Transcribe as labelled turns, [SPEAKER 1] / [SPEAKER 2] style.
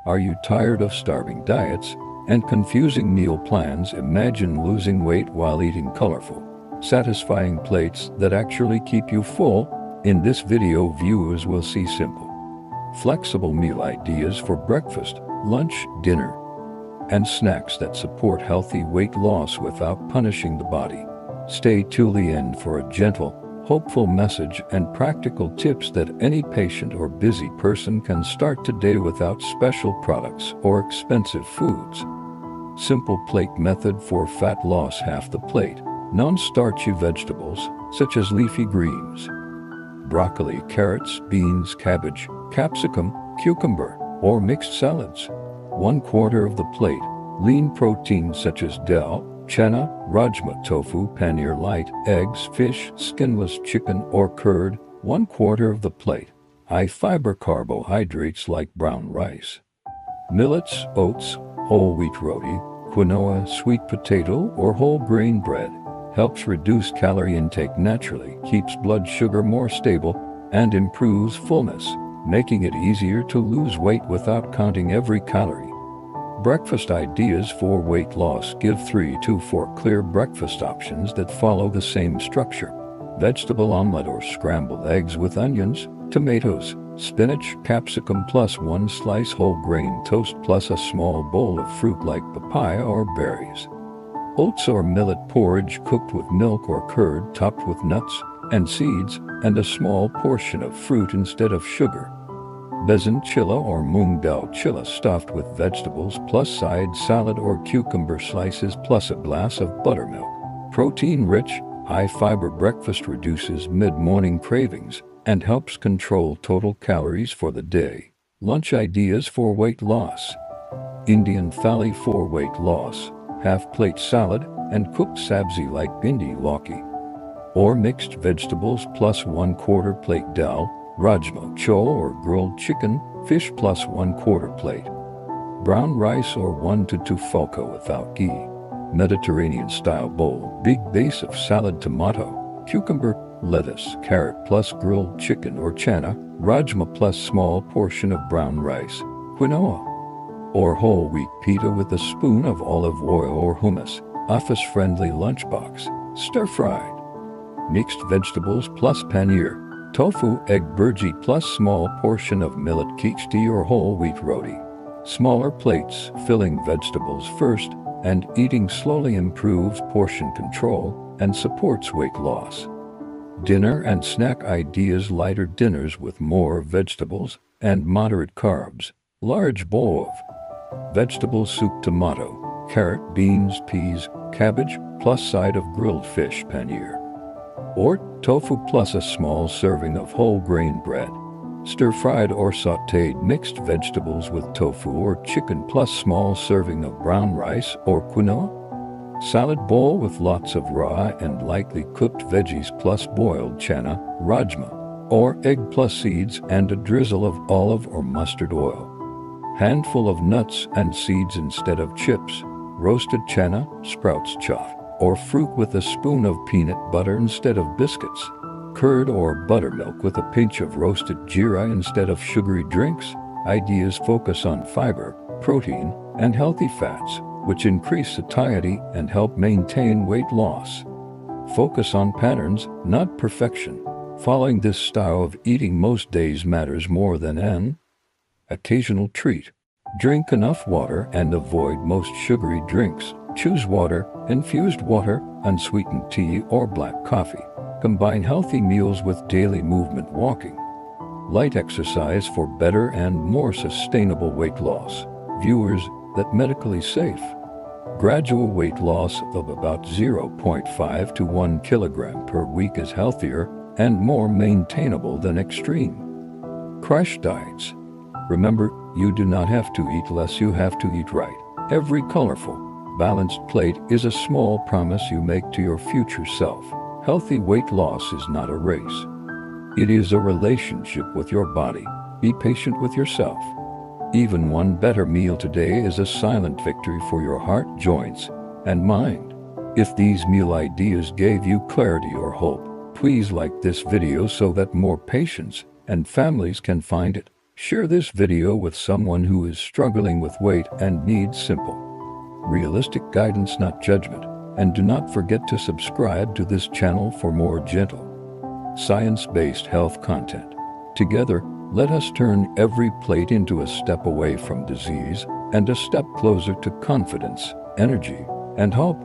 [SPEAKER 1] Are you tired of starving diets and confusing meal plans? Imagine losing weight while eating colorful, satisfying plates that actually keep you full. In this video, viewers will see simple, flexible meal ideas for breakfast, lunch, dinner, and snacks that support healthy weight loss without punishing the body. Stay till the end for a gentle, hopeful message and practical tips that any patient or busy person can start today without special products or expensive foods. Simple plate method for fat loss: half the plate. Non-starchy vegetables, such as leafy greens, broccoli, carrots, beans, cabbage, capsicum, cucumber, or mixed salads. 1/4 of the plate. Lean proteins such as dal, chana, rajma, tofu, paneer, light, eggs, fish, skinless chicken, or curd. 1/4 of the plate. High fiber carbohydrates like brown rice, millets, oats, whole wheat roti, quinoa, sweet potato, or whole grain bread. Helps reduce calorie intake naturally, keeps blood sugar more stable, and improves fullness, making it easier to lose weight without counting every calorie. Breakfast ideas for weight loss. Give 3 to 4 clear breakfast options that follow the same structure. Vegetable omelette or scrambled eggs with onions, tomatoes, spinach, capsicum plus 1 slice whole grain toast plus a small bowl of fruit like papaya or berries. Oats or millet porridge cooked with milk or curd, topped with nuts and seeds, and a small portion of fruit instead of sugar. Besan chilla or moong dal chilla stuffed with vegetables plus side salad or cucumber slices plus a glass of buttermilk. Protein-rich, high-fiber breakfast reduces mid-morning cravings and helps control total calories for the day. Lunch ideas for weight loss. Indian thali for weight loss. Half-plate salad and cooked sabzi like bhindi, lauki, or mixed vegetables plus 1/4 plate dal, rajma, chole or grilled chicken, fish plus 1/4 plate. Brown rice or 1 to 2 fulka without ghee. Mediterranean-style bowl, big base of salad, tomato, cucumber, lettuce, carrot plus grilled chicken or chana, rajma plus small portion of brown rice, quinoa, or whole wheat pita with a spoon of olive oil or hummus. Office-friendly lunchbox, stir-fried. Mixed vegetables plus paneer, tofu, egg burji plus small portion of millet khichdi or whole wheat roti. Smaller plates, filling vegetables first, and eating slowly improves portion control and supports weight loss. Dinner and snack ideas. Lighter dinners with more vegetables and moderate carbs. Large bowl of vegetable soup, tomato, carrot, beans, peas, cabbage, plus side of grilled fish, paneer, or tofu plus a small serving of whole grain bread. Stir-fried or sautéed mixed vegetables with tofu or chicken plus small serving of brown rice or quinoa. Salad bowl with lots of raw and lightly cooked veggies plus boiled chana, rajma, or egg plus seeds and a drizzle of olive or mustard oil. Handful of nuts and seeds instead of chips. Roasted chana, sprouts chopped, or fruit with a spoon of peanut butter instead of biscuits. Curd or buttermilk with a pinch of roasted jeera instead of sugary drinks. Ideas focus on fiber, protein, and healthy fats, which increase satiety and help maintain weight loss. Focus on patterns, not perfection. Following this style of eating most days matters more than an occasional treat. Drink enough water and avoid most sugary drinks. Choose water, infused water, unsweetened tea, or black coffee. Combine healthy meals with daily movement, walking. Light exercise for better and more sustainable weight loss. Viewers, that medically safe. Gradual weight loss of about 0.5 to 1 kilogram per week is healthier and more maintainable than extreme crash diets. Remember, you do not have to eat less, you have to eat right. Every colorful, balanced plate is a small promise you make to your future self. Healthy weight loss is not a race. It is a relationship with your body. Be patient with yourself. Even one better meal today is a silent victory for your heart, joints, and mind. If these meal ideas gave you clarity or hope, please like this video so that more patients and families can find it. Share this video with someone who is struggling with weight and needs simple, realistic guidance, not judgment. And do not forget to subscribe to this channel for more gentle, science-based health content. Together, let us turn every plate into a step away from disease and a step closer to confidence, energy, and hope.